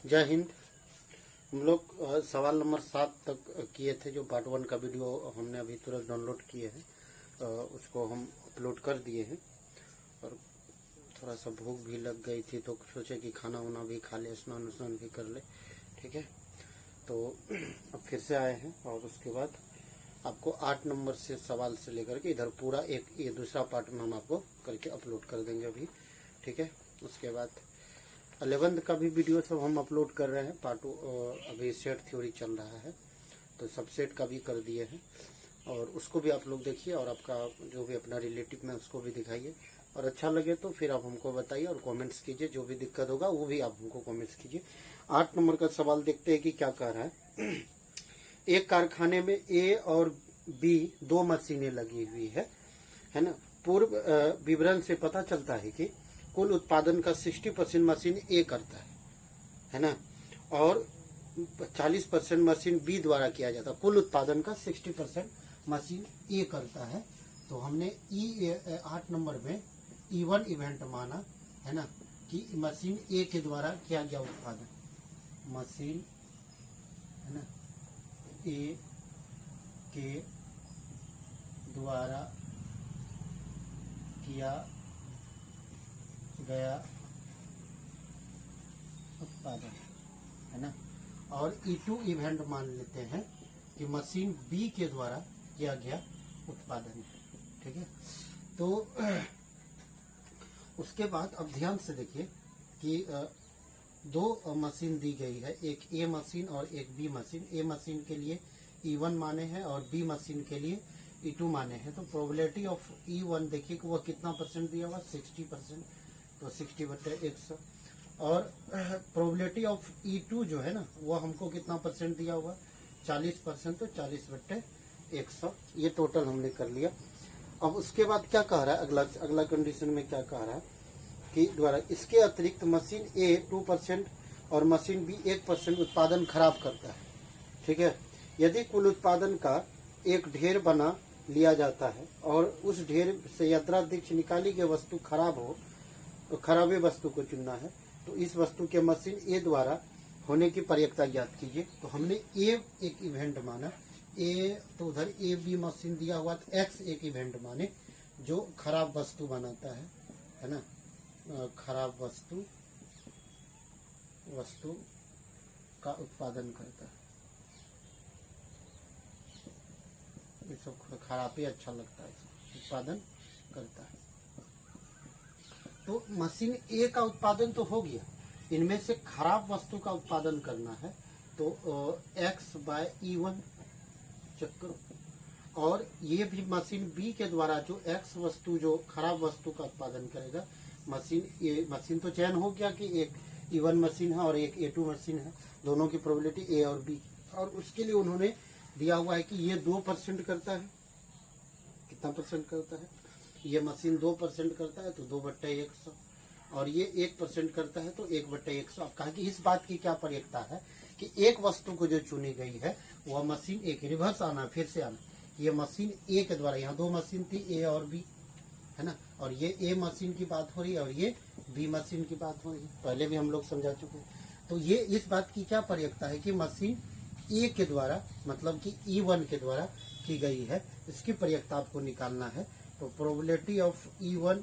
जय हिंद। हम लोग सवाल नंबर 7 तक किए थे, जो पार्ट 1 का वीडियो हमने अभी तुरंत डाउनलोड किए हैं, उसको हम अपलोड कर दिए हैं। और थोड़ा सा भूख भी लग गई थी तो सोचे कि खाना वाना भी खा ले, स्नान उस्नान भी कर ले। ठीक है, तो अब फिर से आए हैं और उसके बाद आपको 8 नंबर से सवाल से लेकर के इधर पूरा ये दूसरा पार्ट में हम आपको करके अपलोड कर देंगे अभी। ठीक है, उसके बाद 11th का भी वीडियो सब हम अपलोड कर रहे हैं। पार्ट अभी सेट थ्योरी चल रहा है तो सबसेट का भी कर दिए हैं, और उसको भी आप लोग देखिए और आपका जो भी अपना रिलेटिव में उसको भी दिखाइए, और अच्छा लगे तो फिर आप हमको बताइए और कमेंट्स कीजिए। जो भी दिक्कत होगा वो भी आप हमको कमेंट्स कीजिए। 8 नंबर का सवाल देखते हैं कि क्या कह रहा है। एक कारखाने में ए और बी दो मशीनें लगी हुई है ना। पूर्व विवरण से पता चलता है कि कुल उत्पादन का 60% मशीन ए करता है ना, और 40% मशीन बी द्वारा किया जाता है। कुल उत्पादन का 60% मशीन ए करता है। तो हमने 8 नंबर में E1 इवेंट माना है ना, कि मशीन ए के द्वारा किया गया उत्पादन, मशीन है ना ए के द्वारा किया गया उत्पादन है ना। और E2 इवेंट मान लेते हैं कि मशीन बी के द्वारा किया गया उत्पादन है। ठीक है, तो उसके बाद अब ध्यान से देखिए कि दो मशीन दी गई है, एक ए मशीन और एक बी मशीन। ए मशीन के लिए E1 माने हैं और बी मशीन के लिए E2 माने हैं। तो प्रोबेबिलिटी ऑफ E1 देखिए कि वह कितना परसेंट दिया हुआ, 60%, तो 60/100। और प्रोबेबिलिटी ऑफ E2 जो है ना, वो हमको कितना परसेंट दिया हुआ, 40%, तो 40/100। ये टोटल हमने कर लिया। अब उसके बाद क्या कह रहा है, अगला कंडीशन में क्या कह रहा है कि द्वारा इसके अतिरिक्त मशीन ए 2% और मशीन बी 1% उत्पादन खराब करता है। ठीक है, यदि कुल उत्पादन का एक ढेर बना लिया जाता है और उस ढेर से यत्राध्यक्ष निकाली गई वस्तु खराब हो तो खराबे वस्तु को चुनना है। तो इस वस्तु के मशीन ए द्वारा होने की प्रयत्ता ज्ञात कीजिए। तो हमने ए एक इवेंट माना, ए तो उधर ए बी मशीन दिया हुआ, तो एक्स एक इवेंट माने जो खराब वस्तु बनाता है ना, खराब वस्तु का उत्पादन करता है। ये सब खराब ही अच्छा लगता है, उत्पादन करता है। तो मशीन ए का उत्पादन तो हो गया, इनमें से खराब वस्तु का उत्पादन करना है। तो X/E1 चक्कर, और ये भी मशीन बी के द्वारा जो X वस्तु जो खराब वस्तु का उत्पादन करेगा, मशीन तो चयन हो गया कि एक E1 मशीन है और एक A2 मशीन है, दोनों की प्रोबेबिलिटी ए और बी। और उसके लिए उन्होंने दिया हुआ है कि ये 2% करता है। कितना परसेंट करता है, ये मशीन 2% करता है तो 2/100, और ये 1% करता है तो 1/100। अब कहा कि इस बात की क्या प्रयत्ता है कि एक वस्तु को जो चुनी गई है वह मशीन ए की, रिवर्स आना, फिर से आना, ये मशीन ए के द्वारा, यहाँ दो मशीन थी ए और बी है ना, और ये ए मशीन की बात हो रही है और ये बी मशीन की बात हो रही है, पहले भी हम लोग समझा चुके हैं। तो ये इस बात की क्या प्रयत्ता है कि मशीन ए के द्वारा, मतलब कि E1 के द्वारा की गई है, इसकी प्रयत्ता आपको निकालना है। तो प्रोबेबिलिटी ऑफ E1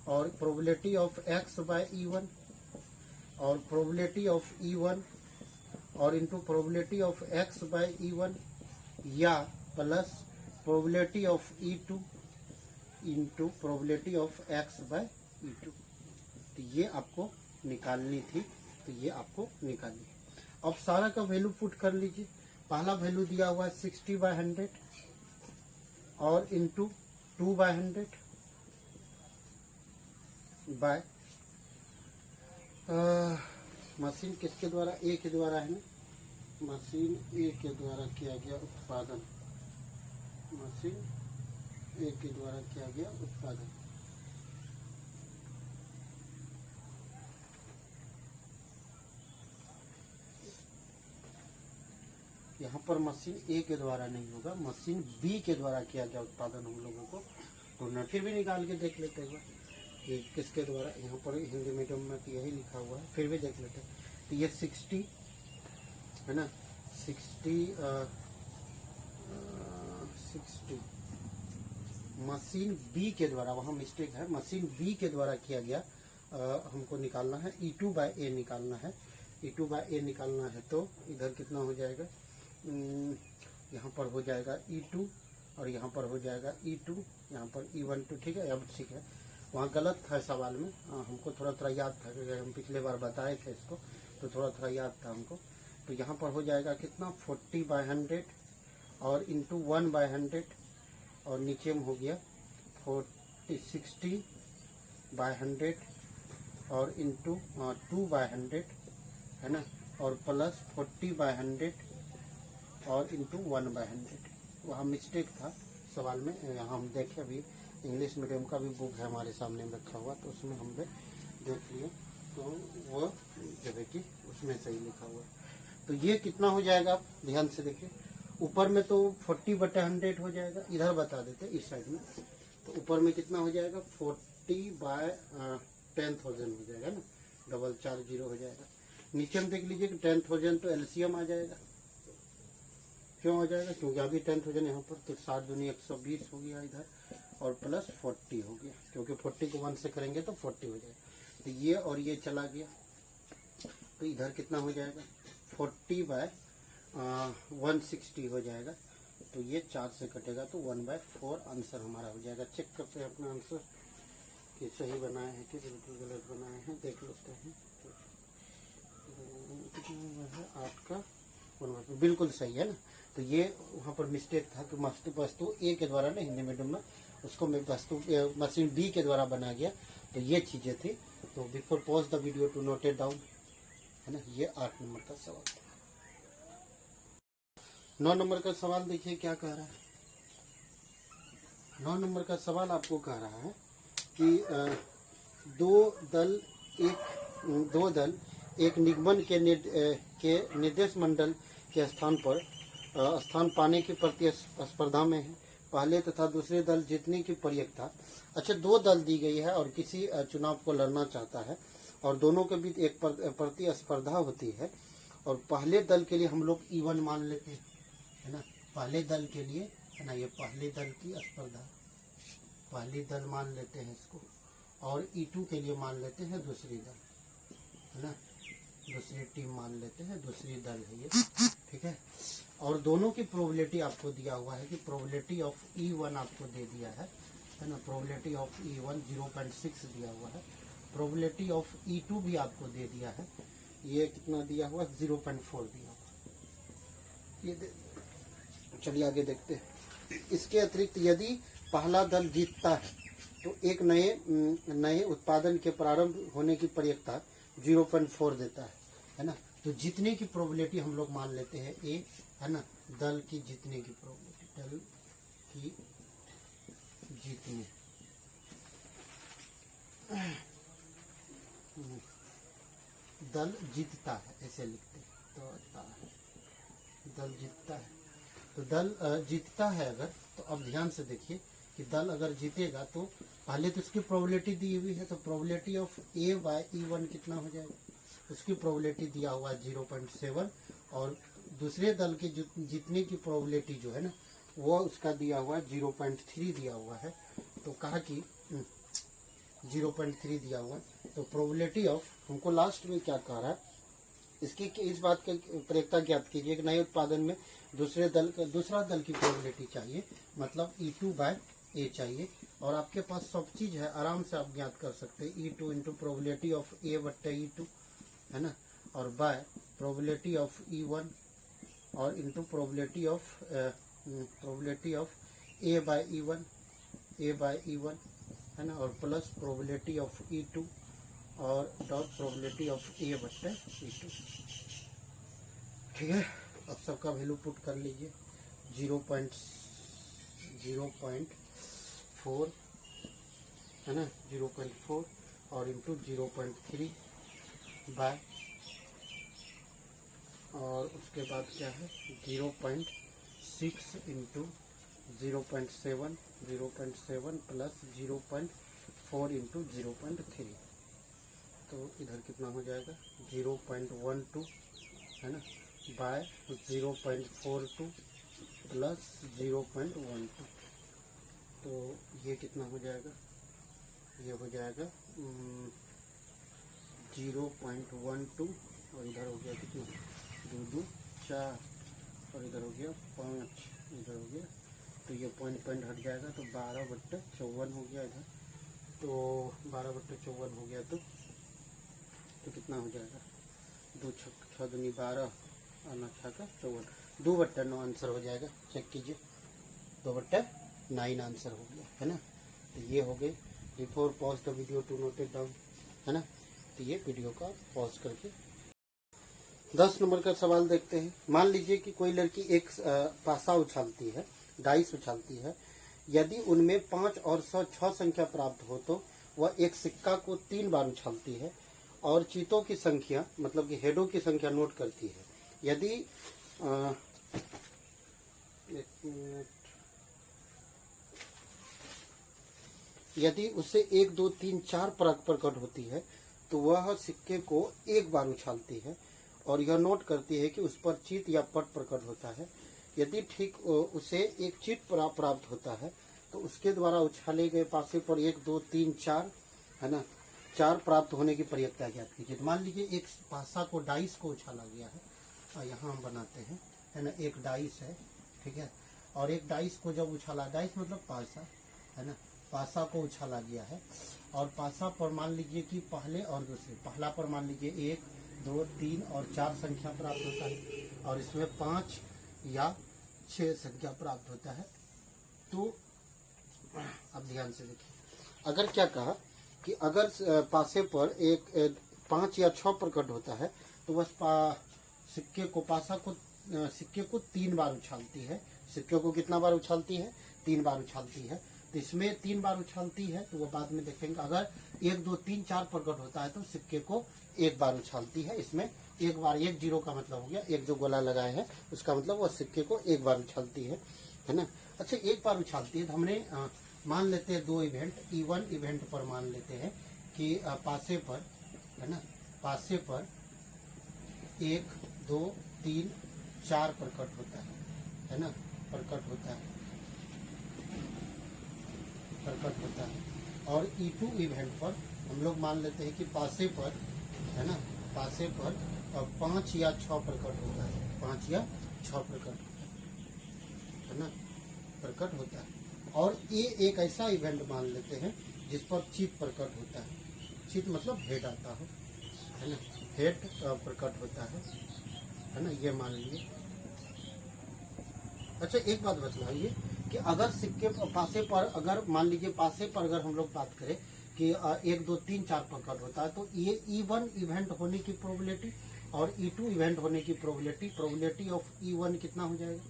और प्रोबेबिलिटी ऑफ X/E1 और प्रोबेबिलिटी ऑफ E1 और इंटू प्रोबेबिलिटी ऑफ X/E1 या plus probability of E2 into probability of X/E2। तो ये आपको निकालनी थी, तो ये आपको निकालनी है। अब सारा का वैल्यू पुट कर लीजिए। पहला वैल्यू दिया हुआ है 60/100 और इंटू 2/100 बाय मशीन किसके द्वारा, ए के द्वारा है ना, मशीन ए के द्वारा किया गया उत्पादन, मशीन ए के द्वारा किया गया उत्पादन। यहाँ पर मशीन ए के द्वारा नहीं होगा, मशीन बी के द्वारा किया गया उत्पादन हम लोगों को ढूंढना। फिर भी निकाल के देख लेते हैं कि किसके द्वारा, यहाँ पर हिंदी मीडियम में तो यही लिखा हुआ है, फिर भी देख लेते हैं। तो ये 60 है ना, 60 मशीन बी के द्वारा, वहाँ मिस्टेक है, मशीन बी के द्वारा किया गया हमको निकालना है, E2/A निकालना है, E2/A निकालना है। तो इधर कितना हो जाएगा, यहाँ पर हो जाएगा E2 और यहाँ पर हो जाएगा E2, यहाँ पर E12, ठीक है। अब ठीक है, वहाँ गलत था सवाल में, हमको थोड़ा थोड़ा याद था क्योंकि हम पिछले बार बताए थे इसको, तो थोड़ा थोड़ा याद था हमको। तो यहाँ पर हो जाएगा कितना, 40/100 और इंटू 1/100 और नीचे में हो गया 60/100 और इंटू 2/100 है ना, और प्लस 40/100 और इंटू 1/100। वहाँ मिस्टेक था सवाल में, यहाँ हम देखें, अभी इंग्लिश मीडियम का भी बुक है हमारे सामने में रखा हुआ, तो उसमें हमने देख लिए, तो वो जो है कि उसमें सही लिखा हुआ है। तो ये कितना हो जाएगा, आप ध्यान से देखिए, ऊपर में तो 40/100 हो जाएगा, इधर बता देते इस साइड में, तो ऊपर में कितना हो जाएगा, 40/10,000 हो जाएगा ना, 440 हो जाएगा। नीचे में देख लीजिए कि 10,000 तो एलसीएम आ जाएगा, क्यों आ जाएगा, क्योंकि अभी 10,000 यहाँ पर, तो 7 दूनी 120 हो गया इधर, और प्लस 40 हो गया, क्योंकि 40 को 1 से करेंगे तो 40 हो जाएगा। तो ये और ये चला गया, तो इधर कितना हो जाएगा, 40/160 हो जाएगा। तो ये 4 से कटेगा तो 1/4 आंसर हमारा हो जाएगा। चेक करते हैं अपना आंसर कि सही बनाए हैं कि बिल्कुल गलत बनाए हैं, देख लेते हैं। कितना 8 का 1/4 बिल्कुल सही है ना। तो ये वहाँ पर मिस्टेक था कि वस्तु ए के द्वारा ना, हिंदी मीडियम में उसको मैं वस्तु मशीन बी के द्वारा बनाया गया, तो ये चीज़ें थी। तो before pause the video to note it down, है ना। ये 8 नंबर का सवाल था। 9 नंबर का सवाल देखिए क्या कह रहा है। 9 नंबर का सवाल आपको कह रहा है कि दो दल एक निगमन के निर्देश मंडल के स्थान पाने की प्रतिस्पर्धा में है। पहले तथा दूसरे दल जीतने की प्रयत्न। अच्छा, 2 दल दी गई है और किसी चुनाव को लड़ना चाहता है और दोनों के बीच एक प्रतिस्पर्धा होती है, और पहले दल के लिए हम लोग E1 मान लेते हैं, है ना। पहले दल के लिए, है ना, ये पहले दल की स्पर्धा, पहली दल मान लेते हैं इसको, और E2 के लिए मान लेते हैं दूसरी दल, है ना, दूसरी टीम मान लेते हैं, दूसरी दल है ये, ठीक है। और दोनों की प्रोबेबिलिटी आपको दिया हुआ है कि प्रोबेबिलिटी ऑफ E1 आपको दे दिया है ना। प्रोबेबिलिटी ऑफ E1 0.6 दिया हुआ है, प्रोबेबिलिटी ऑफ E2 भी आपको दे दिया है, ये कितना दिया हुआ, 0.4 दिया हुआ, ये चलिए आगे देखते हैं। इसके अतिरिक्त यदि पहला दल जीतता है तो एक नए उत्पादन के प्रारंभ होने की प्रयत्ता 0.4 देता है ना। तो जीतने की प्रोबेबिलिटी हम लोग मान लेते हैं ए, है ना, दल की जीतने की प्रोबेबिलिटी, दल की जीतने, दल जीतता है ऐसे लिखते हैं, तो दल जीतता है। तो दल जीतता है अगर, तो अब ध्यान से देखिए कि दल अगर जीतेगा तो पहले तो उसकी प्रोबेबिलिटी दी हुई है, तो प्रोबेबिलिटी ऑफ A/E1 कितना हो जाएगा, उसकी प्रोबेबिलिटी दिया हुआ है 0.7, और दूसरे दल के जीतने की प्रोबेबिलिटी जो है ना, वो उसका दिया हुआ है 0.3 दिया हुआ है। तो कहा कि 0.3 दिया हुआ है, तो प्रोबेबिलिटी ऑफ, हमको लास्ट में क्या कह रहा है, इसकी इस बात की प्रयत्ता ज्ञात कीजिए कि नए उत्पादन में दूसरा दल की प्रोबेबिलिटी चाहिए, मतलब E2/A चाहिए, और आपके पास सब चीज है, आराम से आप ज्ञात कर सकते हैं। E2 into probability of A/E2, है ना, और बाय प्रोबेबिलिटी ऑफ E1 और इंटू प्रोबेबिलिटी ऑफ A/E1 है ना, और प्लस प्रोबेबिलिटी ऑफ E2 और डॉट प्रोबेबिलिटी ऑफ A/E2, ठीक है। अब सबका वैल्यू पुट कर लीजिए, 0.4 है ना, 0.4 और इंटू 0.3 बाय, और उसके बाद क्या है 0.6 इंटू 0.7 प्लस 0.4 इंटू 0.3, तो इधर कितना हो जाएगा 0.12 है ना, बाय 0.42 प्लस 0.12, तो ये कितना हो जाएगा, ये हो जाएगा 0.12 और इधर हो गया कितना 2 2 4 और इधर हो गया 5, इधर हो गया, तो ये पॉइंट हट जाएगा, तो 12/54 हो गया इधर, तो 12/54 हो गया, तो कितना हो जाएगा 2 6 दूनी 12 और 9 6 का 54, 2/9 आंसर हो जाएगा। चेक कीजिए 2/9 आंसर हो गया है ना। तो ये हो गई। Before pause the video to note it down, है ना। तो ये वीडियो का पॉज करके 10 नंबर का सवाल देखते हैं। मान लीजिए कि कोई लड़की एक पासा उछालती है, डाइस उछालती है, यदि उनमें 5 और 6 संख्या प्राप्त हो तो वह एक सिक्का को 3 बार उछालती है और चीतों की संख्या मतलब कि हेडों की संख्या नोट करती है। यदि यदि उससे 1 2 3 4 प्रकट होती है तो वह सिक्के को एक बार उछालती है और यह नोट करती है कि उस पर चीत या पट प्रकट होता है। यदि ठीक उसे एक चीट प्राप्त होता है तो उसके द्वारा उछाले गए पासे पर 1 2 3 4 है ना 4 प्राप्त होने की प्रयत्न ज्ञात कीजिए। मान लीजिए एक पासा को डाइस को उछाला गया है, और यहाँ हम बनाते हैं है ना, एक डाइस है, ठीक है, और एक डाइस को जब उछाला, डाइस मतलब पासा है ना, पासा को उछाला गया है और पासा पर मान लीजिए कि पहले और दूसरे, पहला पर मान लीजिए 1 2 3 और 4 संख्या प्राप्त होता है और इसमें 5 या 6 संख्या प्राप्त होता है। तो अब ध्यान से देखिए, अगर क्या कहा कि अगर पासे पर एक 5 या 6 प्रकट होता है तो बस सिक्के को पासा को सिक्के को 3 बार उछालती है। सिक्के को कितना बार उछालती है? 3 बार उछालती है। तो इसमें 3 बार उछालती है तो वो बाद में देखेंगे। अगर 1 2 3 4 प्रकट होता है तो सिक्के को एक बार उछालती है। इसमें एक बार, 1 0 का मतलब हो गया, एक जो गोला लगाए है उसका मतलब वो सिक्के को एक बार उछालती है ना। अच्छा, एक बार उछालती है तो हमने मान लेते हैं 2 इवेंट, E1 इवेंट पर मान लेते हैं कि पासे पर है ना, पासे पर 1 2 3 4 प्रकट होता है ना, प्रकट होता है और E2 इवेंट पर हम लोग मान लेते हैं कि पासे पर है ना, पासे पर 5 या 6 प्रकट होता है, 5 या 6 प्रकट है ना, प्रकट होता है। और ये एक ऐसा इवेंट मान लेते हैं जिस पर चित प्रकट होता है। चित मतलब हेड आता हो, है ना, हेड प्रकट होता है ना, ये मान लीजिए। अच्छा, एक बात बतलाइए कि अगर सिक्के पासे पर, अगर मान लीजिए पासे पर अगर हम लोग बात करें कि 1 2 3 4 प्रकट होता है तो ये E1 इवेंट होने की प्रोबेबिलिटी और E2 इवेंट होने की प्रोबेबिलिटी ऑफ E1 कितना हो जाएगा?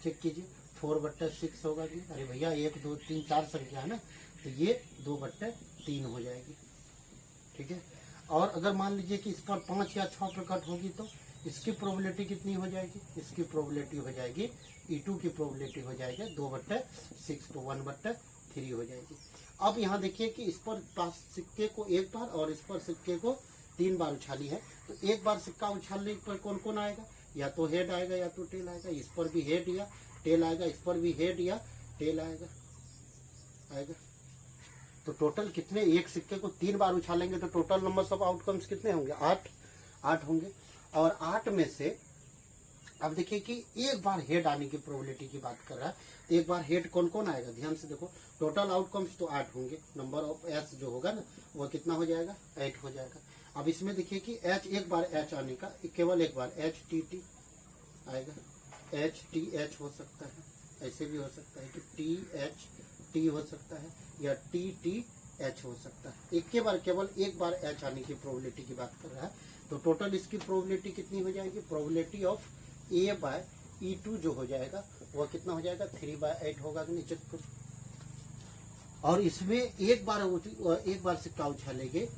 चेक कीजिए, 4/6 होगा जी। अरे भैया 1 2 3 4 संख्या है ना, तो ये 2/3 हो जाएगी, ठीक है। और अगर मान लीजिए कि इस पर 5 या 6 प्रकट होगी तो इसकी प्रोबेबिलिटी कितनी हो जाएगी? इसकी प्रोबेबिलिटी हो जाएगी, E2 की प्रोबेबिलिटी हो जाएगी 2/6, तो 1/3 हो जाएगी। अब यहाँ देखिए कि इस पर सिक्के को एक बार और इस पर सिक्के को 3 बार उछाली है, तो एक बार सिक्का उछालने पर कौन कौन आएगा? या तो हेड आएगा या तो टेल आएगा। इस पर भी हेड या टेल आएगा, इस पर भी हेड या टेल आएगा। तो टोटल कितने, एक सिक्के को 3 बार उछालेंगे तो टोटल नंबर्स ऑफ आउटकम्स कितने होंगे? 8 होंगे। और 8 में से अब देखिए कि एक बार हेड आने की प्रोबेबिलिटी की बात कर रहा है, तो एक बार हेड कौन कौन आएगा? ध्यान से देखो, टोटल आउटकम्स तो 8 होंगे। नंबर ऑफ एच जो होगा ना वो कितना हो जाएगा? 8 हो जाएगा। अब इसमें देखिए कि एच, एक बार एच आने का केवल एक बार HTT आएगा। HTH हो सकता है, ऐसे भी हो सकता है कि THT हो सकता है या TTH हो सकता है। एक के बार, केवल एक बार H आने की प्रोबेबिलिटी की बात कर रहा है, तो टोटल इसकी प्रोबेबिलिटी कितनी हो जाएगी? प्रोबेबिलिटी ऑफ A/E2 जो हो जाएगा वह कितना हो जाएगा? 3/8 होगा कि नीचे। और इसमें एक बार सिक्का उछालेंगे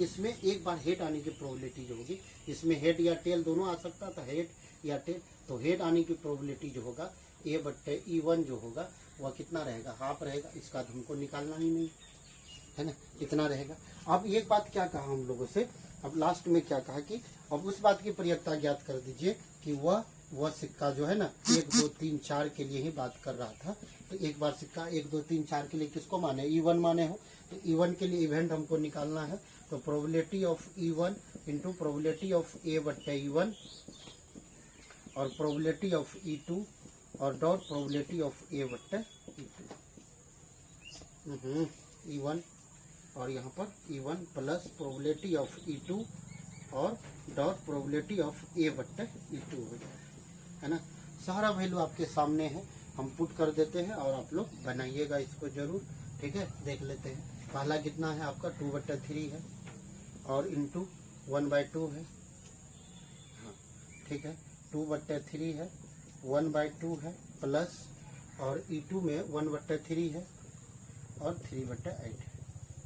इसमें एक बार हेड आने की प्रोबेबिलिटी जो होगी, इसमें हेड या टेल दोनों आ सकता था, हेड या टेल। तो हेड आने की प्रोबेबिलिटी जो होगा A/E1 जो होगा वह कितना रहेगा? हाफ रहेगा। इसका तो हमको निकालना ही नहीं, है ना, इतना रहेगा। अब एक बात क्या कहा हम लोगों से, अब लास्ट में क्या कहा कि अब उस बात की प्रयोक्ता ज्ञात कर दीजिए कि वह सिक्का जो है ना 1 2 3 4 के लिए ही बात कर रहा था। तो एक बार सिक्का 1 2 3 4 के लिए किसको माने, E1 माने हो। तो E1 के लिए इवेंट हमको निकालना है। तो probability of E1 into probability of A बट्टे E1 और प्रोबेबिलिटी ऑफ E2 और डॉट प्रोबेबिलिटी ऑफ A बट्टे E2। E1 और यहाँ पर E1 plus probability of E2 और डॉट प्रोबेबिलिटी ऑफ A बट्टे E2 हो जाएगा, है ना। सारा वैल्यू आपके सामने है, हम पुट कर देते हैं और आप लोग बनाइएगा इसको जरूर, ठीक है। देख लेते हैं पहला कितना है आपका 2/3 है और इंटू 1/2 है, हाँ ठीक है। 2/3 है, 1/2 है प्लस और E2 में 1/3 है और 3/8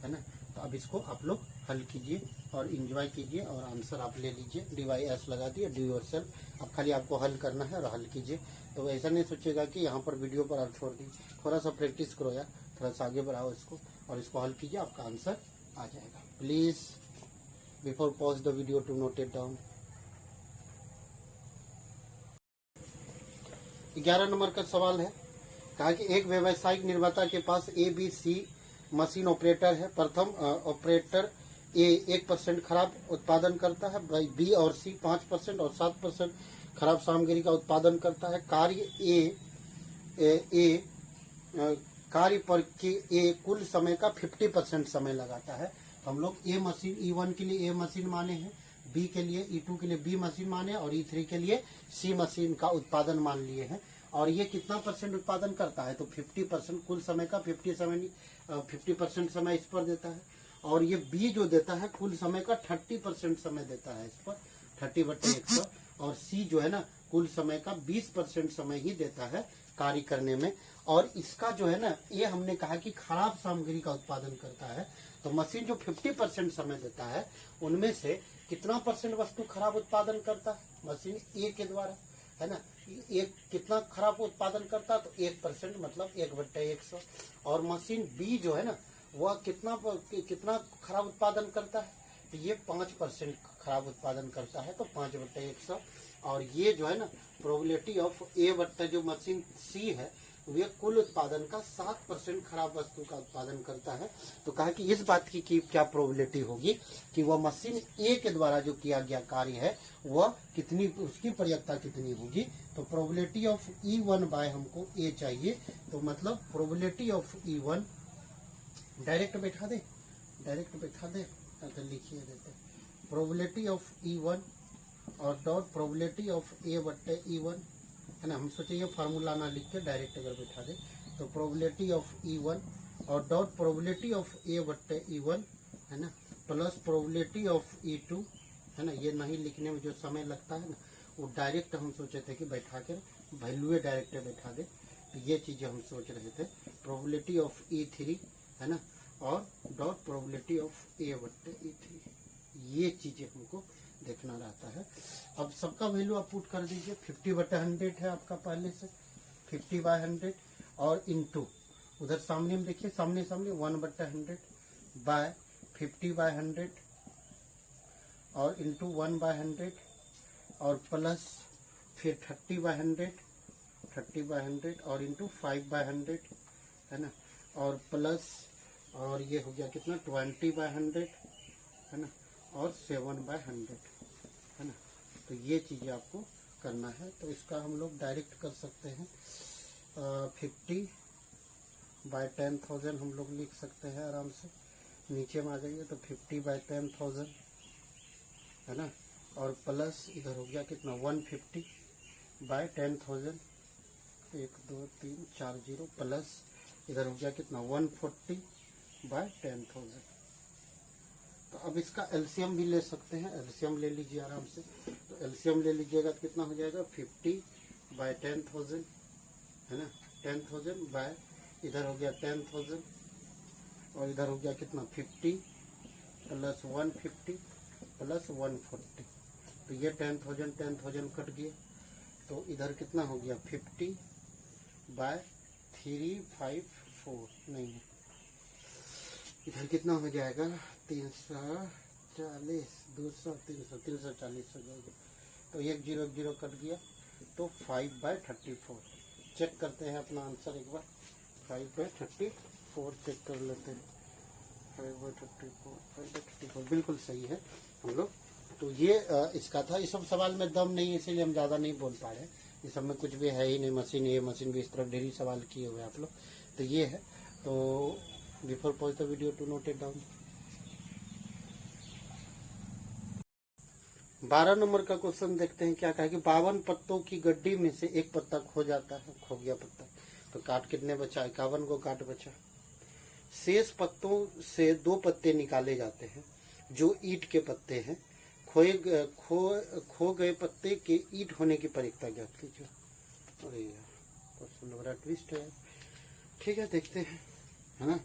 है ना। तो अब इसको आप लोग हल कीजिए और इंजॉय कीजिए और आंसर आप ले लीजिए। DYS लगा दिए, डू योरसेल्फ। अब खाली आपको हल करना है और हल कीजिए। तो ऐसा नहीं सोचेगा कि यहाँ पर वीडियो पर आप छोड़ दीजिए, थोड़ा सा प्रैक्टिस करो यार, थोड़ा सा आगे बढ़ाओ इसको और इसको हल कीजिए, आपका आंसर आ जाएगा। Please before pause the video to note it down. 11 number का सवाल है, कहा कि एक व्यावसायिक निर्माता के पास ABC मशीन ऑपरेटर है। प्रथम ऑपरेटर A 1% खराब उत्पादन करता है, B और C 5% और 7% खराब सामग्री का उत्पादन करता है। कार्य पर के A कुल समय का 50% समय लगाता है। हम लोग A मशीन E1 के लिए A मशीन माने हैं, B के लिए E2 के लिए B मशीन माने और E3 के लिए C मशीन का उत्पादन मान लिए हैं। और ये कितना % उत्पादन करता है, तो 50%, कुल समय का 50% समय इस पर देता है। और ये B जो देता है कुल समय का 30% समय देता है इस पर, 30/100। और C जो है ना कुल समय का 20% समय ही देता है कार्य करने में। और इसका जो है ना, ये हमने कहा कि खराब सामग्री का उत्पादन करता है। तो मशीन जो 50% समय देता है उनमें से कितना % वस्तु खराब उत्पादन करता है, मशीन A के द्वारा, है ना। एक कितना खराब उत्पादन करता है, तो 1% मतलब 1/100। और मशीन B जो है ना वह कितना खराब उत्पादन करता है, तो ये 5% खराब उत्पादन करता है, तो 5/100। और ये जो है ना प्रोबेबिलिटी ऑफ A बट्टा जो मशीन C है वे कुल उत्पादन का 7% खराब वस्तु का उत्पादन करता है। तो कहा कि इस बात की क्या प्रोबेबिलिटी होगी कि वह मशीन A के द्वारा जो किया गया कार्य है वह कितनी, उसकी प्रयोक्ता कितनी होगी। तो प्रोबेबिलिटी ऑफ E1 बाय हमको A चाहिए, तो मतलब प्रोबेबिलिटी ऑफ E1 डायरेक्ट बैठा दे, तो लिखिए देते प्रोबेबिलिटी ऑफ E1 और डॉट प्रोबेबिलिटी ऑफ A बट्टे E1, है ना। हम सोचे ये फार्मूला ना लिख के डायरेक्ट अगर बैठा दे, तो प्रोबेबिलिटी ऑफ E1 और डॉट प्रोबेबिलिटी ऑफ A बट्टे E1, है ना, प्लस प्रोबेबिलिटी ऑफ E2, है ना। ये नहीं लिखने में जो समय लगता है ना, वो डायरेक्ट हम सोचे थे कि बैठा कर वैल्यू डायरेक्ट बैठा दे। तो ये चीज़ें हम सोच रहे थे, प्रोबेबिलिटी ऑफ E3, है ना, और डॉट प्रोबेबिलिटी ऑफ A बट्टे E3, ये चीज़ें हमको देखना रहता है। अब सबका वैल्यू आप पुट कर दीजिए। 50/100 है आपका पहले से, 50/100 और इंटू उधर सामने में देखिए, सामने 1/100 बाय 50/100 और इंटू 1/100 और प्लस फिर 30/100 और इंटू 5/100, है ना, और प्लस और ये हो गया कितना 20/100, है ना, और 7/100, है ना। तो ये चीज़ें आपको करना है। तो इसका हम लोग डायरेक्ट कर सकते हैं, 50/10,000 हम लोग लिख सकते हैं आराम से। नीचे में आ जाइए तो 50/10,000, है ना, और प्लस इधर हो गया कितना 150/10,000, 1 2 3 4 0, प्लस इधर हो गया कितना 140/10,000। तो अब इसका एलसीएम भी ले सकते हैं, एलसीएम ले लीजिए आराम से। तो एलसीएम ले लीजिएगा तो कितना हो जाएगा 50/10,000, है ना, 10,000 बाय इधर हो गया 10,000 और इधर हो गया कितना 50 प्लस 150 प्लस 140। तो ये 10,000 कट गया, तो इधर कितना हो गया 50/354, नहीं है इधर कितना हो जाएगा 340, 200, 300, 340 हो जाएगा। तो एक जीरो कट गया, तो 5/34। चेक करते हैं अपना आंसर एक बार। 5/34 चेक कर लेते हैं। 5/34 बिल्कुल सही है हम लोग। तो ये इसका था। इस सब सवाल में दम नहीं है, इसीलिए हम ज़्यादा नहीं बोल पा रहे हैं। इस सब में कुछ भी है ही नहीं। मशीन, ये मशीन भी, इस तरह ढेरी सवाल किए हुए आप लोग। तो ये है। तो before pause the video to note it down. 12 number का क्वेश्चन देखते हैं क्या कहा कि 52 पत्तों की गड्डी में से एक पत्ता खो जाता है, खो गया पत्ता। तो काट कितने बचा? 51 को काट बचा। शेष पत्तों से 2 पत्ते निकाले जाते हैं जो ईंट के पत्ते हैं। खो गए पत्ते के ईंट होने की परिकता ज्ञात कीजिए। अरे यार, क्वेश्चन बड़ा ट्विस्ट है। ठीक है, देखते हैं, है ना।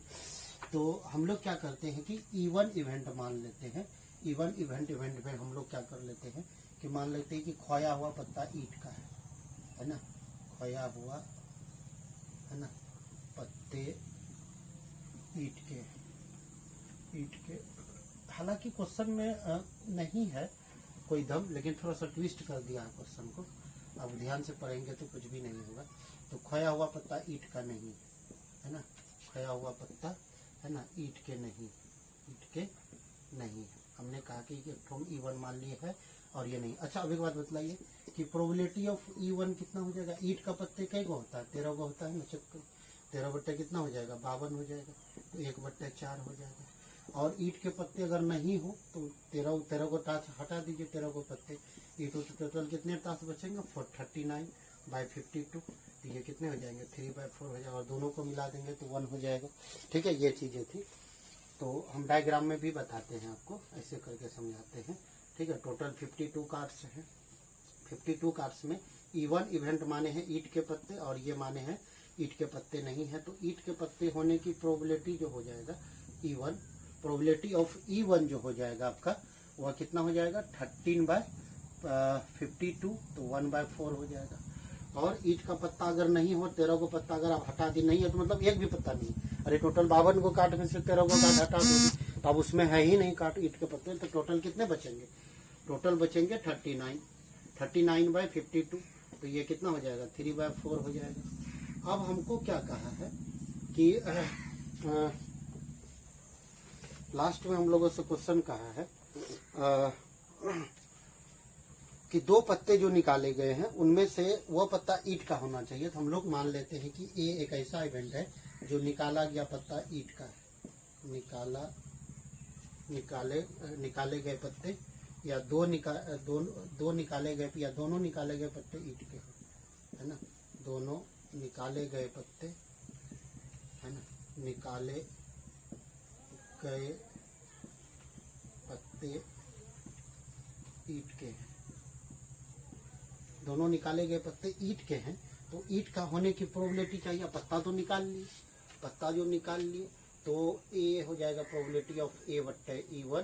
तो हम लोग क्या करते हैं कि इवन इवेंट मान लेते हैं। इवन इवेंट में हम लोग क्या कर लेते हैं कि मान लेते हैं कि खोया हुआ पत्ता ईंट का है ना। खोया हुआ, है ना, पत्ते ईंट के। हालांकि क्वेश्चन में नहीं है कोई दम, लेकिन थोड़ा सा ट्विस्ट कर दिया है क्वेश्चन को। अब ध्यान से पढ़ेंगे तो कुछ भी नहीं होगा। तो खोया हुआ पत्ता ईंट का नहीं है ना। खोया हुआ पत्ता, है ना, ईंट के नहीं। हमने कहा कि हम E1 मान लिए है और ये नहीं। अच्छा, अब एक बात बतलाइए कि प्रोबेबिलिटी ऑफ E1 कितना हो जाएगा? ईंट का पत्ते कई गो होता है? 13 गो होता है ना। चेक करो, 13 कितना हो जाएगा? 52 हो जाएगा। तो 1/4 हो जाएगा। और ईंट के पत्ते अगर नहीं हो तो 13 को टास हटा दीजिए। 13 को पत्ते ईंट तो टोटल कितने टास बचेंगे? 39/52। तो ये कितने हो जाएंगे? 3/4 हो जाएगा। और दोनों को मिला देंगे तो 1 हो जाएगा। ठीक है, ये चीजें थी। तो हम डायग्राम में भी बताते हैं आपको, ऐसे करके समझाते हैं। ठीक है, टोटल 52 कार्ड्स हैं। 52 कार्ड्स में E1 इवेंट माने हैं ईंट के पत्ते और ये माने हैं ईंट के पत्ते नहीं है। तो ईंट के पत्ते होने की प्रोबेबिलिटी जो हो जाएगा E1, प्रोबेबिलिटी ऑफ E1 जो हो जाएगा आपका, वह कितना हो जाएगा? 13/52। तो 1/4 हो जाएगा। और ईंट का पत्ता अगर नहीं हो, 13 को पत्ता अगर आप हटा दी नहीं है तो मतलब एक भी पत्ता नहीं। अरे टोटल 52 को काट में से 13 को काट हटा दोगे तो अब उसमें है ही नहीं काट ईंट के पत्ते। तो टोटल कितने बचेंगे? टोटल बचेंगे 39/52। तो ये कितना हो जाएगा? 3/4 हो जाएगा। अब हमको क्या कहा है कि लास्ट में हम लोगों से क्वेश्चन कहा है कि 2 पत्ते जो निकाले गए हैं उनमें से वो पत्ता ईंट का होना चाहिए। तो हम लोग मान लेते हैं कि ये एक ऐसा इवेंट है जो निकाला गया पत्ता ईंट का है। निकाले गए पत्ते या दो निकाले गए या दोनों निकाले गए पत्ते ईंट के, है ना। दोनों निकाले गए पत्ते, है ना, निकाले गए पत्ते ईंट के हैं। दोनों निकाले गए पत्ते ईंट के हैं। तो ईंट का होने की प्रोबेबिलिटी चाहिए। पत्ता तो निकाल लिए, पत्ता जो निकाल लिए तो ए हो जाएगा प्रोबेबिलिटी ऑफ A/E1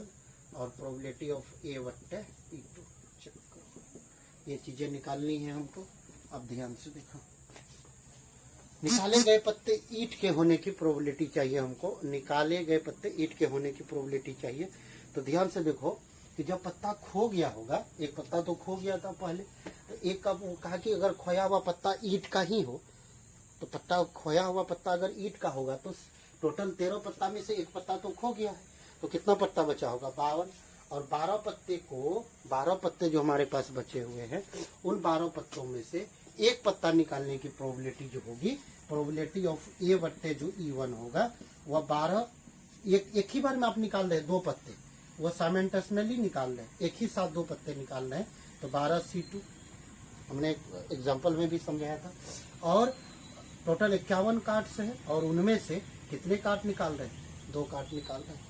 और प्रोबेबिलिटी ऑफ A/E2। चेक करो, ये चीजें निकालनी है हमको। अब ध्यान से देखो, निकाले गए पत्ते ईंट के होने की प्रोबेबिलिटी चाहिए हमको। निकाले गए पत्ते ईंट के होने की प्रोबेबिलिटी चाहिए। तो ध्यान से देखो कि जब पत्ता खो गया होगा, एक पत्ता तो खो गया था पहले, तो एक का वो कहा कि अगर खोया हुआ पत्ता ईंट का ही हो, तो पत्ता खोया हुआ पत्ता अगर ईंट का होगा तो टोटल 13 पत्ता में से एक पत्ता तो खो गया है। तो कितना पत्ता बचा होगा? 52। और 12 पत्ते जो हमारे पास बचे हुए हैं, उन 12 पत्तों में से एक पत्ता निकालने की प्रोबेबिलिटी जो होगी, प्रोबेबिलिटी ऑफ A/E1 होगा, वह 12 एक ही बार में आप निकाल रहे हैं 2 पत्ते, वो साइमल्टेनियसली निकाल रहे हैं, एक ही साथ 2 पत्ते निकाल रहे हैं। तो 12C2 हमने एग्जाम्पल में भी समझाया था। और टोटल 51 कार्ड्स है और उनमें से कितने कार्ड निकाल रहे हैं? 2 कार्ड निकाल रहे हैं।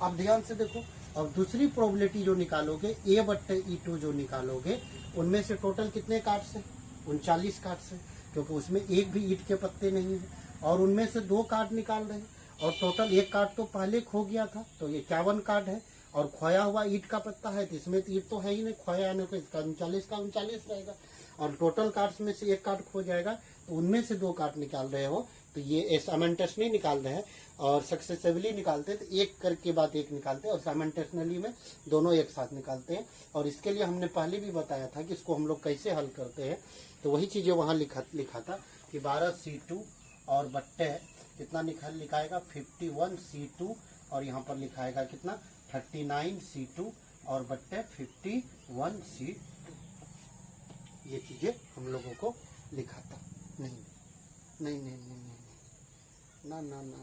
अब ध्यान से देखो, अब दूसरी प्रोबेबिलिटी जो निकालोगे A/E2 जो निकालोगे, उनमें से टोटल कितने कार्ड्स है? 39 कार्ड्स है, क्योंकि उसमें एक भी ईंट के पत्ते नहीं है। और उनमें से 2 कार्ड निकाल रहे हैं और टोटल 1 कार्ड तो पहले खो गया था, तो ये 51 कार्ड है। और खोया हुआ ईंट का पत्ता है तो इसमें ईंट तो है ही नहीं, खोया आने को इसका 39 का 39 रहेगा। और टोटल कार्ड्स में से 1 कार्ड खो जाएगा, तो उनमें से 2 कार्ड निकाल रहे हो, तो ये साइमल्टेनियसली निकाल रहे हैं और सक्सेसिवली निकालते हैं तो एक करके बाद एक निकालते हैं और साइमल्टेनियसली में दोनों एक साथ निकालते हैं। और इसके लिए हमने पहले भी बताया था कि इसको हम लोग कैसे हल करते हैं, तो वही चीजें वहां लिखा था कि 12C2 और बट्टे कितना लिखाएगा 51C2 और यहाँ पर लिखाएगा कितना 39C2 और बट्टे 51C2। ये चीजें हम लोगों को लिखा था। नहीं नहीं नहीं नहीं नहीं ना ना ना ना,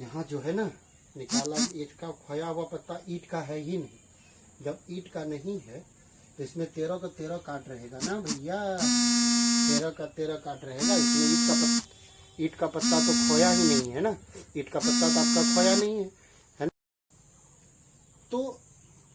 यहाँ जो है ना निकाला ईट का खोया हुआ पत्ता ईट का है ही नहीं। जब ईट का नहीं है तो इसमें 13 का 13 काट रहेगा ना भैया, 13 का 13 काट रहेगा। इसमें ईट का पत्ता तो खोया ही नहीं है ना, ईट का पत्ता तो आपका खोया नहीं है ना। तो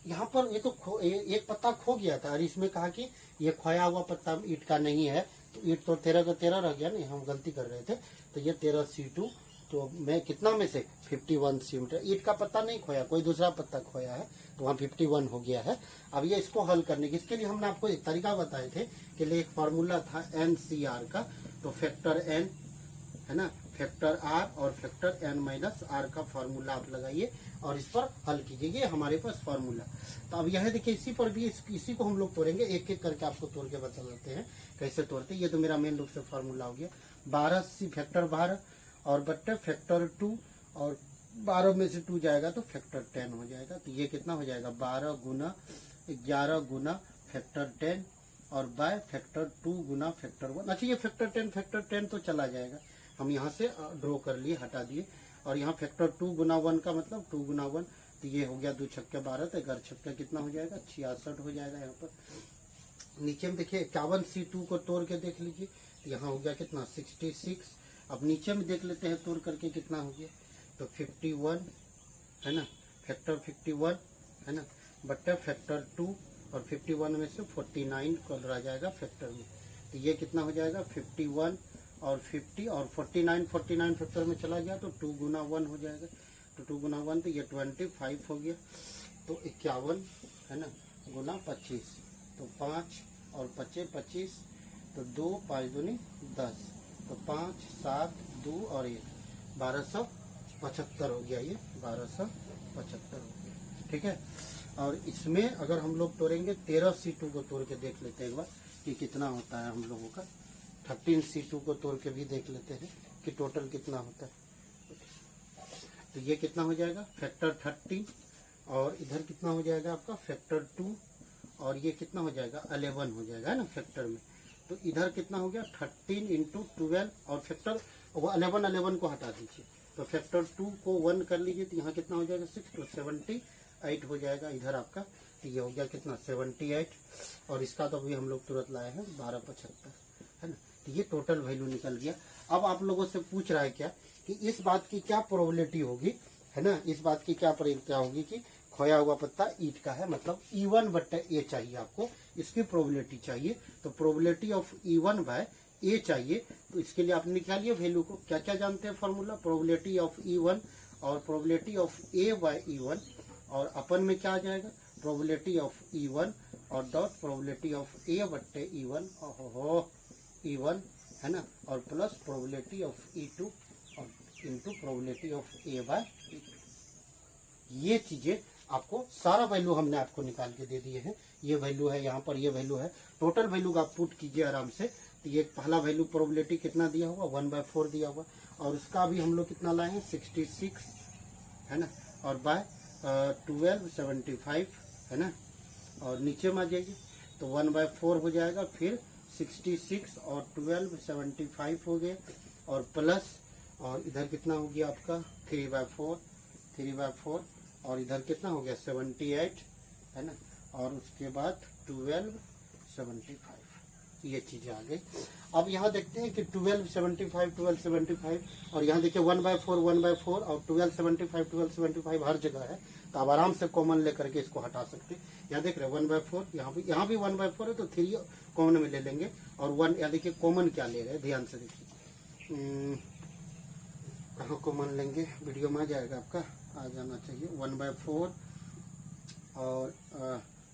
यहाँ पर ये तो एक पत्ता खो गया था और इसमें कहा कि ये खोया हुआ पत्ता ईट का नहीं है, तो ईट तो 13 का 13 रह गया ना, हम गलती कर रहे थे। तो ये 13C2 तो मैं कितना में से 51C2, ईट का पत्ता नहीं खोया, कोई दूसरा पत्ता खोया है तो वहाँ 51 हो गया है। अब ये इसको हल करने की, इसके लिए हमने आपको एक तरीका बताए थे कि एक फार्मूला था NCR का, तो फैक्टर N है ना, फैक्टर R और फैक्टर N-R का फार्मूला आप लगाइए और इस पर हल कीजिए। ये हमारे पास फार्मूला। तो अब यह देखिए इसी पर भी इसी को हम लोग तोड़ेंगे, एक एक करके आपको तोड़ के बता देते हैं कैसे तोड़ते हैं। ये तो मेरा मेन रूप से फार्मूला हो गया 12C फैक्टर 12 और बट्टे फैक्टर 2 और 12 में से 2 जाएगा तो फैक्टर 10 हो जाएगा। तो ये कितना हो जाएगा 12 गुना 11 गुना फैक्टर 10 और बाय फैक्टर 2 गुना फैक्टर 1। अच्छा ये फैक्टर 10 तो चला जाएगा, हम यहाँ से ड्रॉ कर लिए, हटा दिए। और यहाँ फैक्टर 2 गुना 1 का मतलब 2 गुना 1, तो ये हो गया 2 छक्के 12, तो 11 छक्के कितना हो जाएगा 66 हो जाएगा। यहाँ पर नीचे में देखिए 51C2 को तोड़ के देख लीजिए, तो यहाँ हो गया कितना 66। अब नीचे में देख लेते हैं तोड़ करके कितना हो गया, तो 51 है ना, फैक्टर 51 है ना, बट्टे फैक्टर 2 और 51 में से 49 कर रह जाएगा फैक्टर में, तो ये कितना हो जाएगा 51 और 50 और 49 फैक्टर में चला गया तो 2 गुना 1 हो जाएगा, तो 2 गुना 1 तो ये 25 हो गया। तो 51 है ना गुना 25, तो 5 और 25 तो 2 5 दूनी 10, तो 5 7 2 और 1 1275 हो गया, ये 1275 हो गया। ठीक है, और इसमें अगर हम लोग तोड़ेंगे 13C2 को तोड़ के देख लेते हैं एक बार कि कितना होता है हम लोगों का। 13C2 को तोड़ के भी देख लेते हैं कि टोटल कितना होता है। तो ये कितना हो जाएगा फैक्टर 13 और इधर कितना हो जाएगा आपका फैक्टर 2 और ये कितना हो जाएगा 11 हो जाएगा ना फैक्टर में। तो इधर कितना हो गया 13 इंटू 12 और फैक्टर 11 को हटा दीजिए, तो फैक्टर 2 को 1 कर लीजिए, तो यहाँ कितना हो जाएगा 6 तो 78 हो जाएगा इधर आपका। तो ये हो गया कितना 78 और इसका तो अभी हम लोग तुरंत लाए हैं 1275 है ना। तो ये टोटल वैल्यू निकल गया। अब आप लोगों से पूछ रहा है क्या कि इस बात की क्या प्रोबेबिलिटी होगी, है ना, इस बात की क्या प्रोबेबिलिटी होगी कि खोया हुआ पत्ता ईट का है, मतलब E1 बट्टा ए चाहिए आपको, इसकी प्रोबेबिलिटी चाहिए। तो प्रोबेबिलिटी ऑफ E1 बाय ए चाहिए, तो इसके लिए आप निकालिए वैल्यू को। क्या क्या जानते हैं फॉर्मूला, प्रोबेबिलिटी ऑफ E1 और probability of A bye E1 और अपन में क्या आ जाएगा प्रोबेबिलिटी ऑफ E1 और डॉट प्रोबेबिलिटी ऑफ ए बट्टे E1 E1 है ना, और प्लस प्रोबेबिलिटी ऑफ E2 और into probability of A by E2। ये चीजें आपको सारा वैल्यू हमने आपको निकाल के दे दिए हैं। ये वैल्यू है, यहाँ पर ये वैल्यू है, टोटल वैल्यू का आप पुट कीजिए आराम से। तो ये पहला वैल्यू प्रोबेबिलिटी कितना दिया हुआ 1/4 दिया हुआ और उसका भी हम लोग कितना लाए हैं 66 है ना, और बाय 1275 है ना, और नीचे में आ जाइए तो 1/4 हो जाएगा, फिर 66 और 1275 हो गए और प्लस और इधर कितना हो गया आपका 3/4 और इधर कितना हो गया 78 है ना, और उसके बाद 1275 ये चीजें आ गई। अब यहाँ देखते हैं कि 1275 और यहाँ देखिए 1/4 और 1275 हर जगह है, तो आप आराम से कॉमन लेकर के इसको हटा सकते हैं। यहाँ देख रहे हैं 1/4, यहाँ भी 1/4 है तो 3 कॉमन में ले लेंगे और 1 यहाँ देखिए कॉमन क्या ले रहे हैं, ध्यान से देखिए कहाँ कॉमन लेंगे, वीडियो में आ जाएगा आपका, आ जाना चाहिए 1/4 और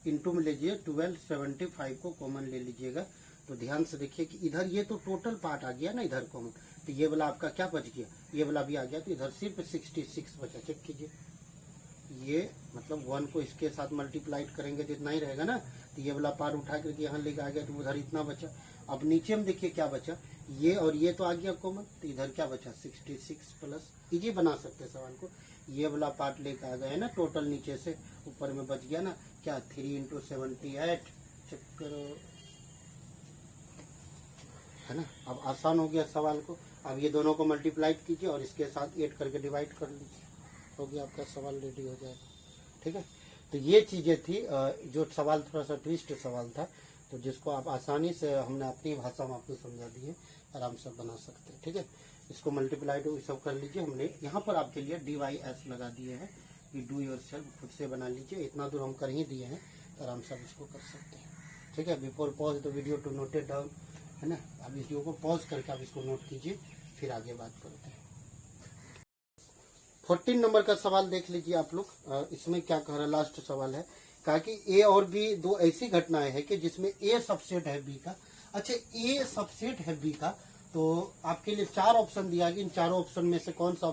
इंटू में लीजिए 1275 को कॉमन ले लीजिएगा, तो ध्यान से देखिए कि इधर ये तो टोटल पार्ट आ गया ना इधर कॉमन, तो ये वाला आपका क्या बच गया, ये वाला भी आ गया, तो इधर सिर्फ 66 बचा। चेक कीजिए, ये मतलब 1 को इसके साथ मल्टीप्लाइड करेंगे तो इतना ही रहेगा ना, तो ये वाला पार्ट उठा करके यहाँ लेके आ गया तो उधर इतना बचा। अब नीचे में देखिए क्या बचा, ये और ये तो आ गया कॉमन, तो इधर क्या बचा 66 प्लस, इजी बना सकते हैं सवाल को, ये वाला पार्ट लेके आ गए ना टोटल, नीचे से ऊपर में बच गया ना क्या 3 × 78। चेक करो, है ना। अब आसान हो गया सवाल को। अब ये दोनों को मल्टीप्लाइड कीजिए और इसके साथ 8 करके डिवाइड कर लीजिए, हो गया आपका सवाल रेडी हो जाएगा। ठीक है, तो ये चीजें थी जो सवाल थोड़ा सा ट्विस्ट सवाल था, तो जिसको आप आसानी से हमने अपनी भाषा में आपको समझा दिए, आराम से बना सकते हैं। ठीक है, इसको मल्टीप्लाइड सब कर लीजिए। हमने यहाँ पर आपके लिए DYS लगा दिए हैं कि डू योर सेल्फ, खुद से बना लीजिए। इतना दूर हम कर ही दिए हैं, तो आराम से आप इसको कर सकते हैं। ठीक है, before pause the video to note it down, है ना। अब वीडियो को पॉज करके आप इसको नोट कीजिए, फिर आगे बात करते हैं। 14 नंबर का सवाल देख लीजिए आप लोग। इसमें क्या कह रहा है, लास्ट सवाल है, कहा कि ए और बी दो ऐसी घटनाएं हैं कि जिसमें ए सबसेट है बी का। अच्छा, ए सबसेट है बी का, तो आपके लिए 4 ऑप्शन दिया गया, इन चारों ऑप्शन में से कौन सा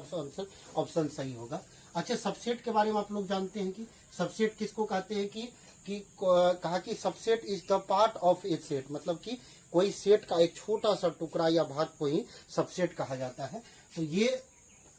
ऑप्शन सही होगा। अच्छा, सबसेट के बारे में आप लोग जानते हैं कि सबसेट किसको कहते हैं कि कहा कि subset is the part of A set, मतलब कि कोई सेट का एक छोटा सा टुकड़ा या भाग को ही सबसेट कहा जाता है। तो ये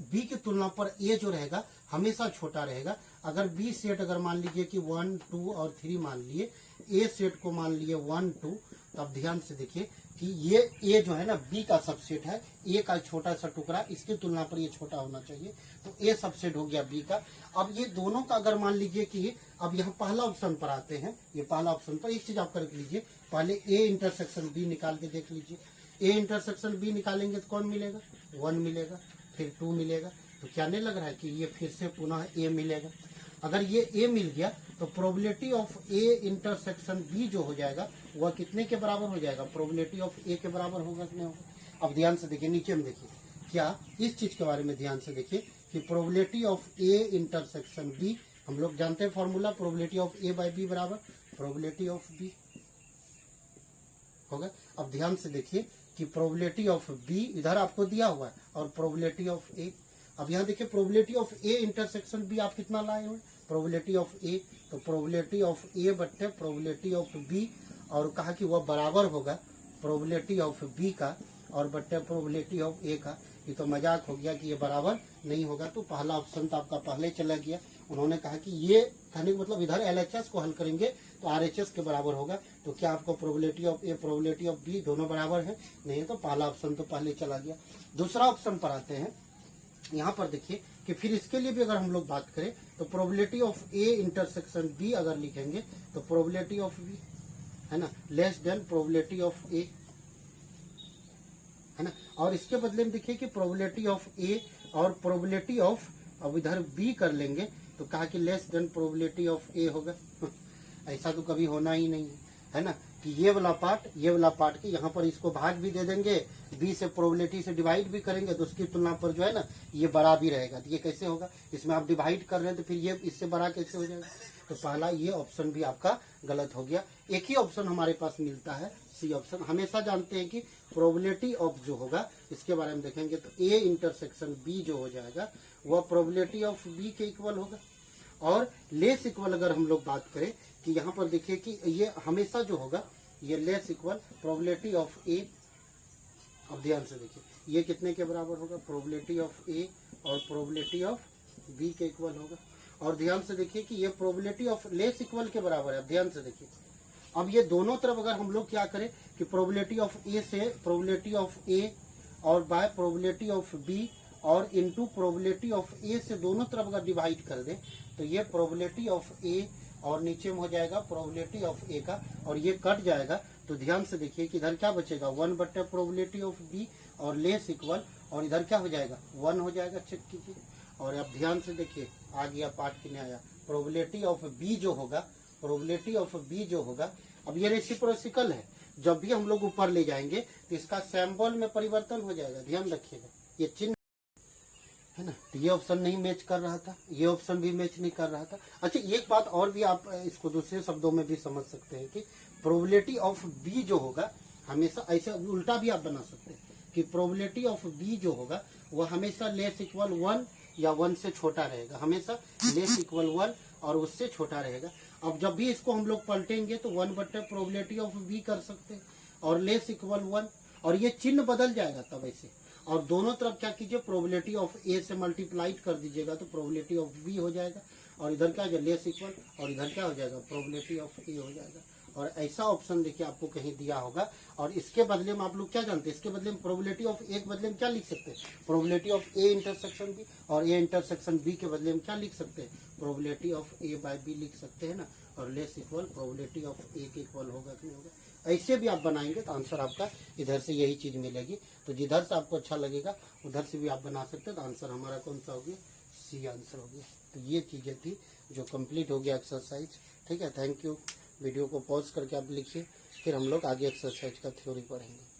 बी की तुलना पर ए जो रहेगा हमेशा छोटा रहेगा। अगर बी सेट अगर मान लीजिए कि 1, 2 और 3 मान लिए, ए सेट को मान लिए 1, 2, तब ध्यान से देखिए कि ये ए जो है ना बी का सबसेट है, ए का छोटा सा टुकड़ा, इसकी तुलना पर ये छोटा होना चाहिए, तो ए सबसेट हो गया बी का। अब ये दोनों का अगर मान लीजिए कि अब यहाँ पहला ऑप्शन पर आते हैं, ये पहला ऑप्शन पर एक चीज आप कर लीजिए, पहले ए इंटरसेक्शन बी निकाल के देख लीजिए। ए इंटरसेक्शन बी निकालेंगे तो कौन मिलेगा, 1 मिलेगा, फिर 2 मिलेगा, तो क्या नहीं लग रहा है कि ये फिर से पुनः ए मिलेगा। अगर ये ए मिल गया तो probability of A intersection B जो हो जाएगा वह कितने के बराबर हो जाएगा, प्रोबेबिलिटी ऑफ ए के बराबर होगा कि नहीं होगा। अब ध्यान से देखिए, नीचे में देखिए क्या इस चीज के बारे में ध्यान से देखिए कि probability of A intersection B, हम लोग जानते हैं formula, probability of A by B बराबर प्रोबेबिलिटी ऑफ बी होगा। अब ध्यान से देखिए कि प्रोबेबिलिटी ऑफ बी इधर आपको दिया हुआ है और प्रोबेबिलिटी ऑफ ए, अब यहाँ देखिए probability of A intersection B आप कितना लाए हुए, प्रोबेबिलिटी ऑफ ए, तो प्रोबेबिलिटी ऑफ ए बट्टे प्रोबेबिलिटी ऑफ बी, और कहा कि वह बराबर होगा प्रोबेबिलिटी ऑफ बी का और बट्टे प्रोबेबिलिटी ऑफ ए का। ये तो मजाक हो गया कि ये बराबर नहीं होगा, तो पहला ऑप्शन तो आपका पहले चला गया। उन्होंने कहा कि ये कहने का मतलब इधर LHS को हल करेंगे तो RHS के बराबर होगा, तो क्या आपको probability of A probability of B दोनों बराबर है, नहीं, तो पहला ऑप्शन तो पहले चला गया। दूसरा ऑप्शन पर आते हैं, यहाँ पर देखिए कि फिर इसके लिए भी अगर हम लोग बात करें तो probability of A intersection B अगर लिखेंगे तो प्रोबेबिलिटी ऑफ बी, है ना, less than probability of A, है ना। और इसके बदले में देखिए कि प्रोबेबिलिटी ऑफ ए और प्रोबेबिलिटी ऑफ, अब इधर बी कर लेंगे तो कहा कि लेस देन प्रोबेबिलिटी ऑफ ए होगा। ऐसा तो कभी होना ही नहीं है ना, कि ये वाला पार्ट की यहाँ पर इसको भाग भी दे देंगे, बी से प्रोबेबिलिटी से डिवाइड भी करेंगे तो उसकी तुलना पर जो है ना ये बड़ा भी रहेगा। तो ये कैसे होगा, इसमें आप डिवाइड कर रहे हैं तो फिर ये इससे बड़ा कैसे हो जाएगा, तो पहला ये ऑप्शन भी आपका गलत हो गया। एक ही ऑप्शन हमारे पास मिलता है, सी ऑप्शन। हमेशा जानते हैं कि प्रोबेबिलिटी ऑफ जो होगा इसके बारे में देखेंगे तो ए इंटरसेक्शन बी जो हो जाएगा वह प्रोबेबिलिटी ऑफ बी के इक्वल होगा। और लेस इक्वल अगर हम लोग बात करें कि यहाँ पर देखिए कि ये हमेशा जो होगा ये लेस इक्वल प्रोबेबिलिटी ऑफ ए, अब ध्यान से देखिए ये कितने के बराबर होगा, प्रोबेबिलिटी ऑफ ए और प्रोबेबिलिटी ऑफ बी के इक्वल होगा। और ध्यान से देखिए कि ये प्रोबेबिलिटी ऑफ लेस इक्वल के बराबर है। अब ध्यान से देखिए, अब ये दोनों तरफ अगर हम लोग क्या करें कि प्रोबेबिलिटी ऑफ ए से प्रोबेबिलिटी ऑफ ए और बाय प्रोबेबिलिटी ऑफ बी और इनटू प्रोबेबिलिटी ऑफ ए से दोनों तरफ अगर डिवाइड कर दें तो ये प्रोबेबिलिटी ऑफ ए और नीचे में हो जाएगा प्रोबेबिलिटी ऑफ ए का, और ये कट जाएगा। तो ध्यान से देखिए कि इधर क्या बचेगा, 1 बट्टे प्रोबेबिलिटी ऑफ बी और लेस इक्वल, और इधर क्या हो जाएगा 1 हो जाएगा। चेक कीजिए, और अब ध्यान से देखिए आ गया पार्ट कितने आया, प्रोबेबिलिटी ऑफ बी जो होगा, प्रोबेबिलिटी ऑफ बी जो होगा, अब ये रेसिप्रोसिकल है, जब भी हम लोग ऊपर ले जाएंगे तो इसका सिंबल में परिवर्तन हो जाएगा, ध्यान रखिएगा, ये चिन्ह है ना। तो ये ऑप्शन नहीं मैच कर रहा था, ये ऑप्शन भी मैच नहीं कर रहा था। अच्छा, एक बात और भी आप इसको दूसरे शब्दों में भी समझ सकते हैं कि प्रोबेबिलिटी ऑफ बी जो होगा हमेशा ऐसे उल्टा भी आप बना सकते हैं कि प्रोबेबिलिटी ऑफ बी जो होगा वो हमेशा लेस इक्वल 1 या 1 से छोटा रहेगा, हमेशा लेस इक्वल 1 और उससे छोटा रहेगा। अब जब भी इसको हम लोग पलटेंगे तो 1 बटे प्रोबेबिलिटी ऑफ बी कर सकते हैं और लेस इक्वल 1, और ये चिन्ह बदल जाएगा तब ऐसे, और दोनों तरफ क्या कीजिए प्रोबेबिलिटी ऑफ ए से मल्टीप्लाइड कर दीजिएगा तो प्रोबेबिलिटी ऑफ बी हो जाएगा, और इधर क्या हो जाएगा लेस इक्वल, और इधर क्या हो जाएगा प्रोबेबिलिटी ऑफ ए हो जाएगा। और ऐसा ऑप्शन देखिए आपको कहीं दिया होगा, और इसके बदले में आप लोग क्या जानते हैं, इसके बदले में प्रोबेबिलिटी ऑफ ए के बदले में क्या लिख सकते हैं, probability of A intersection B, और ए इंटरसेक्शन बी के बदले में क्या लिख सकते हैं, probability of A by B लिख सकते हैं ना, और less equal probability of A के इक्वल होगा कि नहीं होगा। ऐसे भी आप बनाएंगे तो आंसर आपका इधर से यही चीज मिलेगी। तो जिधर से आपको अच्छा लगेगा उधर से भी आप बना सकते हैं। तो आंसर हमारा कौन सा हो गया, सी आंसर हो गया। तो ये चीजें थी जो कंप्लीट हो गया एक्सरसाइज। ठीक है, थैंक यू। वीडियो को पॉज करके आप लिखिए, फिर हम लोग आगे एक्सरसाइज का थ्योरी पढ़ेंगे।